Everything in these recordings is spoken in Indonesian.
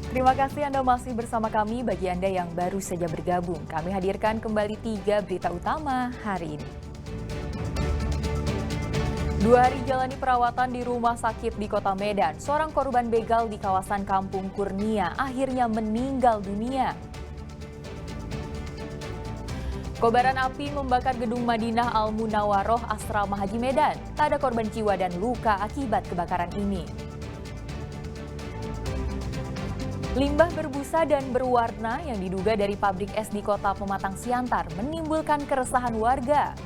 Terima kasih Anda masih bersama kami. Bagi Anda yang baru saja bergabung, kami hadirkan kembali 3 berita utama hari ini. 2 hari jalani perawatan di rumah sakit di Kota Medan, seorang korban begal di kawasan Kampung Kurnia akhirnya meninggal dunia. Kobaran api membakar gedung Madinah Al Munawaroh Asrama Haji Medan. Tak ada korban jiwa dan luka akibat kebakaran ini. Limbah berbusa dan berwarna yang diduga dari pabrik es di Kota Pematang Siantar menimbulkan keresahan warga.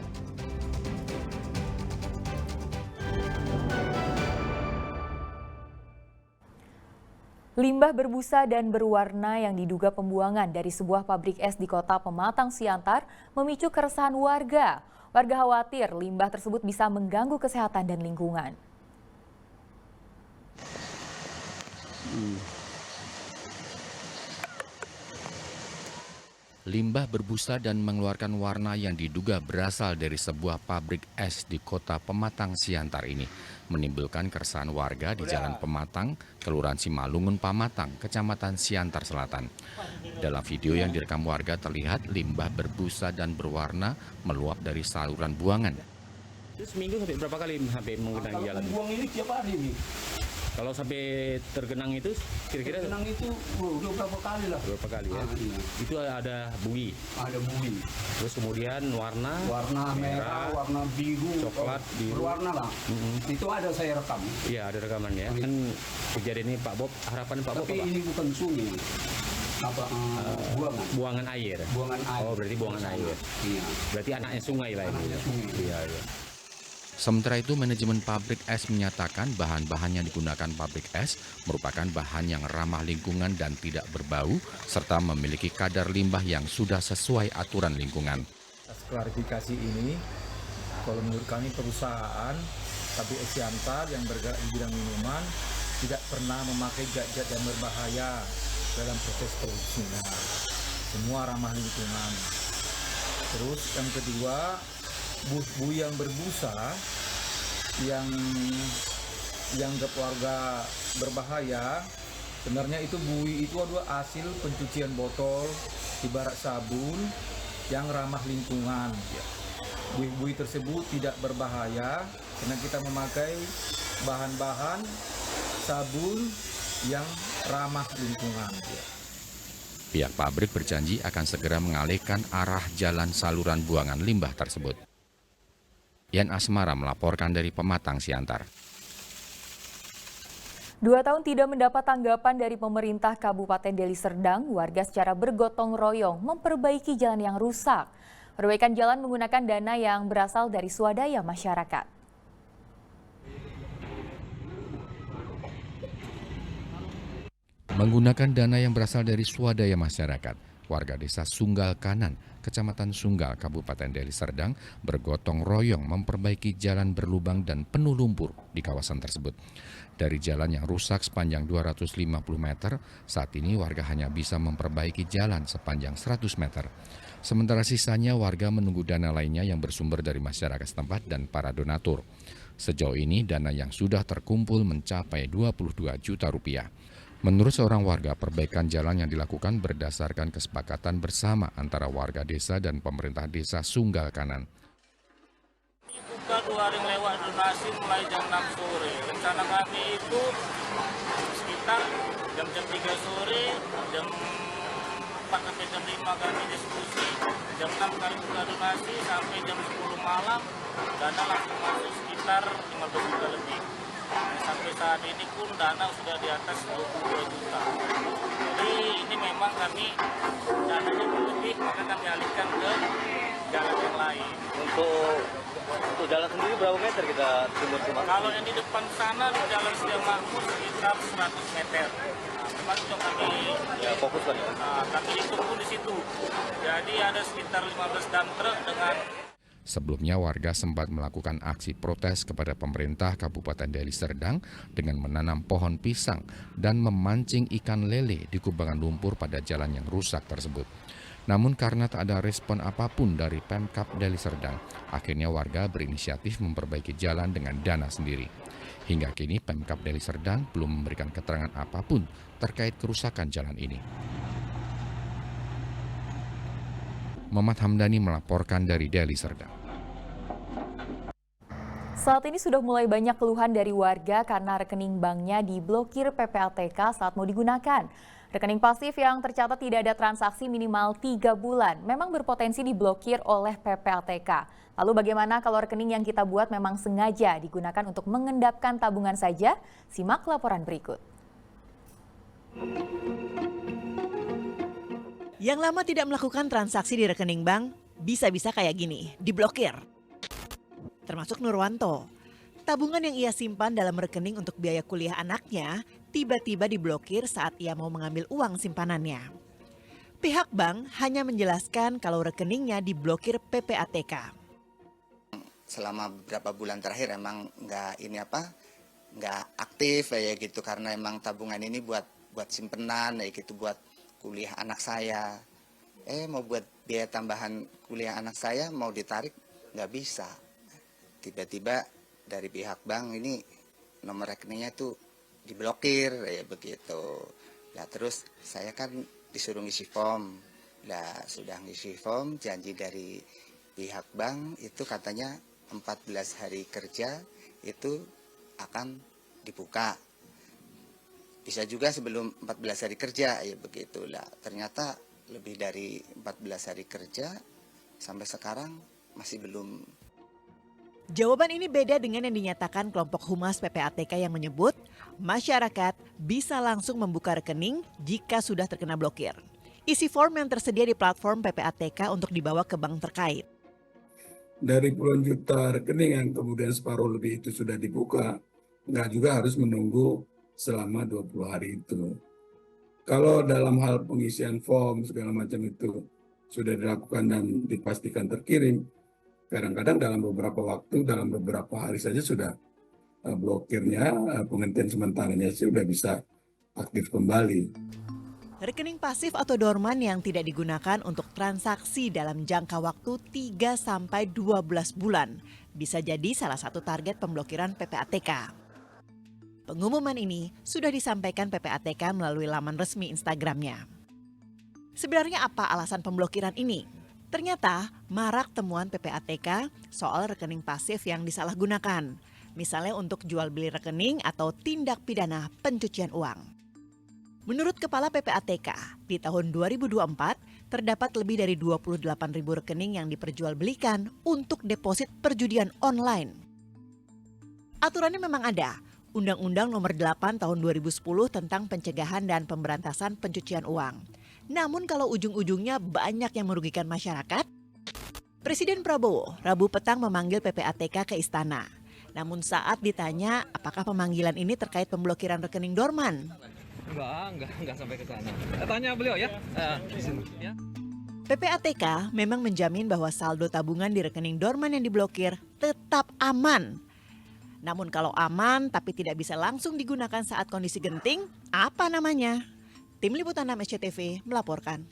Limbah berbusa dan berwarna yang diduga pembuangan dari sebuah pabrik es di Kota Pematang Siantar memicu keresahan warga. Warga khawatir limbah tersebut bisa mengganggu kesehatan dan lingkungan. Limbah berbusa dan mengeluarkan warna yang diduga berasal dari sebuah pabrik es di Kota Pematang Siantar ini menimbulkan keresahan warga di Jalan Pematang, Kelurahan Simalungun Pamatang, Kecamatan Siantar Selatan. Dalam video yang direkam warga terlihat limbah berbusa dan berwarna meluap dari saluran buangan. Seminggu sampai berapa kali sampai menggenangi jalan? Buang ini tiap hari nih. Kalau sampai tergenang itu kira-kira Tergenang itu udah berapa kali lah. berapa kali ya? Iya. Itu ada bui. Ada bui. Terus kemudian warna Merah, warna biru, coklat, biru. berwarna lah. Itu ada saya rekam. Iya, ada rekaman ya. Kan kejadian ini Pak Bob, harapan Pak Bob Tapi apa? ini bukan sungai. Buangan. Buangan air. Buangan air. Oh, berarti buangan air. Iya. Berarti anaknya sungai lah ini. Anaknya sungai. Iya, iya. Sementara itu, manajemen pabrik es menyatakan bahan-bahan yang digunakan pabrik es merupakan bahan yang ramah lingkungan dan tidak berbau, serta memiliki kadar limbah yang sudah sesuai aturan lingkungan. Atas klarifikasi ini, kalau menurut kami perusahaan pabrik es Siantar yang bergerak di bidang minuman tidak pernah memakai zat-zat yang berbahaya dalam proses produksinya. Semua ramah lingkungan. Terus yang kedua, bui yang berbusa yang dianggap warga berbahaya, sebenarnya itu bui itu adalah hasil pencucian botol ibarat sabun yang ramah lingkungan. Bui-bui tersebut tidak berbahaya karena kita memakai bahan-bahan sabun yang ramah lingkungan. Pihak pabrik berjanji akan segera mengalihkan arah jalan saluran buangan limbah tersebut. Yan Asmara melaporkan dari Pematang Siantar. 2 tahun tidak mendapat tanggapan dari pemerintah Kabupaten Deli Serdang, warga secara bergotong royong memperbaiki jalan yang rusak. Perbaikan jalan menggunakan dana yang berasal dari swadaya masyarakat. Menggunakan dana yang berasal dari swadaya masyarakat, warga desa Sunggal Kanan, Kecamatan Sunggal, Kabupaten Deli Serdang bergotong royong memperbaiki jalan berlubang dan penuh lumpur di kawasan tersebut. Dari jalan yang rusak sepanjang 250 meter, saat ini warga hanya bisa memperbaiki jalan sepanjang 100 meter. Sementara sisanya warga menunggu dana lainnya yang bersumber dari masyarakat setempat dan para donatur. Sejauh ini dana yang sudah terkumpul mencapai 22 juta rupiah. Menurut seorang warga, perbaikan jalan yang dilakukan berdasarkan kesepakatan bersama antara warga desa dan pemerintah desa Sunggal Kanan. Buka 2 hari lewat donasi mulai jam 6 sore. Rencana kami itu sekitar jam-jam 3 sore, jam 4 sampai jam 5 kami diskusi, jam 6 kami buka donasi sampai jam 10 malam, dana langsung masuk sekitar 15 juta lebih. Sampai saat ini pun dana sudah di atas 22 juta. Jadi ini memang kami dananya berlebih, maka kami alihkan ke jalan yang lain. Untuk jalan sendiri berapa meter kita timur ke Mas? Kalau yang di depan sana di jalan Setia Makmur sekitar 100 meter. Memang itu kami fokus kan ya? kami ditunggu di situ. Jadi ada sekitar 15 dump truck dengan. Sebelumnya warga sempat melakukan aksi protes kepada pemerintah Kabupaten Deli Serdang dengan menanam pohon pisang dan memancing ikan lele di kubangan lumpur pada jalan yang rusak tersebut. Namun karena tak ada respon apapun dari Pemkab Deli Serdang, akhirnya warga berinisiatif memperbaiki jalan dengan dana sendiri. Hingga kini Pemkab Deli Serdang belum memberikan keterangan apapun terkait kerusakan jalan ini. Muhammad Hamdani melaporkan dari Deli Serdang. Saat ini sudah mulai banyak keluhan dari warga karena rekening banknya diblokir PPATK saat mau digunakan. Rekening pasif yang tercatat tidak ada transaksi minimal 3 bulan memang berpotensi diblokir oleh PPATK. Lalu bagaimana kalau rekening yang kita buat memang sengaja digunakan untuk mengendapkan tabungan saja? Simak laporan berikut. Yang lama tidak melakukan transaksi di rekening bank, bisa-bisa kayak gini, diblokir. Termasuk Nurwanto. Tabungan yang ia simpan dalam rekening untuk biaya kuliah anaknya tiba-tiba diblokir saat ia mau mengambil uang simpanannya. Pihak bank hanya menjelaskan kalau rekeningnya diblokir PPATK. Selama beberapa bulan terakhir emang nggak aktif ya gitu, karena emang tabungan ini buat simpenan ya gitu, buat kuliah anak saya. Mau buat biaya tambahan kuliah anak saya mau ditarik nggak bisa. Tiba-tiba dari pihak bank ini nomor rekeningnya itu diblokir ya begitu. Nah terus saya kan disuruh ngisi form. Nah sudah ngisi form, janji dari pihak bank itu katanya 14 hari kerja itu akan dibuka. Bisa juga sebelum 14 hari kerja ya begitu. Lah ternyata lebih dari 14 hari kerja sampai sekarang masih belum. Jawaban ini beda dengan yang dinyatakan kelompok Humas PPATK yang menyebut masyarakat bisa langsung membuka rekening jika sudah terkena blokir. Isi form yang tersedia di platform PPATK untuk dibawa ke bank terkait. Dari puluhan juta rekening yang kemudian separuh lebih itu sudah dibuka, nggak juga harus menunggu selama 20 hari itu. Kalau dalam hal pengisian form segala macam itu sudah dilakukan dan dipastikan terkirim, kadang-kadang dalam beberapa waktu, dalam beberapa hari saja sudah blokirnya, penghentian sementaranya sudah bisa aktif kembali. Rekening pasif atau dorman yang tidak digunakan untuk transaksi dalam jangka waktu 3-12 bulan bisa jadi salah satu target pemblokiran PPATK. Pengumuman ini sudah disampaikan PPATK melalui laman resmi Instagramnya. Sebenarnya apa alasan pemblokiran ini? Ternyata marak temuan PPATK soal rekening pasif yang disalahgunakan, misalnya untuk jual beli rekening atau tindak pidana pencucian uang. Menurut Kepala PPATK, di tahun 2024 terdapat lebih dari 28.000 rekening yang diperjualbelikan untuk deposit perjudian online. Aturannya memang ada, Undang-Undang Nomor 8 Tahun 2010 tentang Pencegahan dan Pemberantasan Pencucian Uang. Namun kalau ujung-ujungnya banyak yang merugikan masyarakat, Presiden Prabowo Rabu petang memanggil PPATK ke istana. Namun saat ditanya apakah pemanggilan ini terkait pemblokiran rekening dorman. Enggak sampai ke sana. Tanya beliau ya. Di sini ya. PPATK memang menjamin bahwa saldo tabungan di rekening dorman yang diblokir tetap aman. Namun kalau aman tapi tidak bisa langsung digunakan saat kondisi genting, apa namanya? Tim Liputan 6 SCTV melaporkan.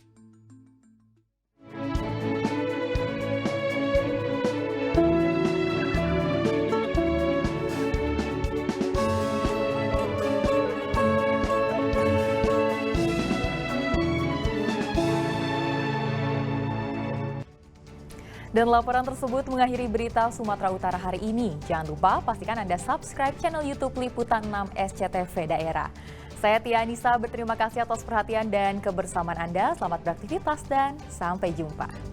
Dan laporan tersebut mengakhiri berita Sumatera Utara hari ini. Jangan lupa pastikan Anda subscribe channel YouTube Liputan 6 SCTV Daerah. Saya Tia Anissa berterima kasih atas perhatian dan kebersamaan Anda. Selamat beraktivitas dan sampai jumpa.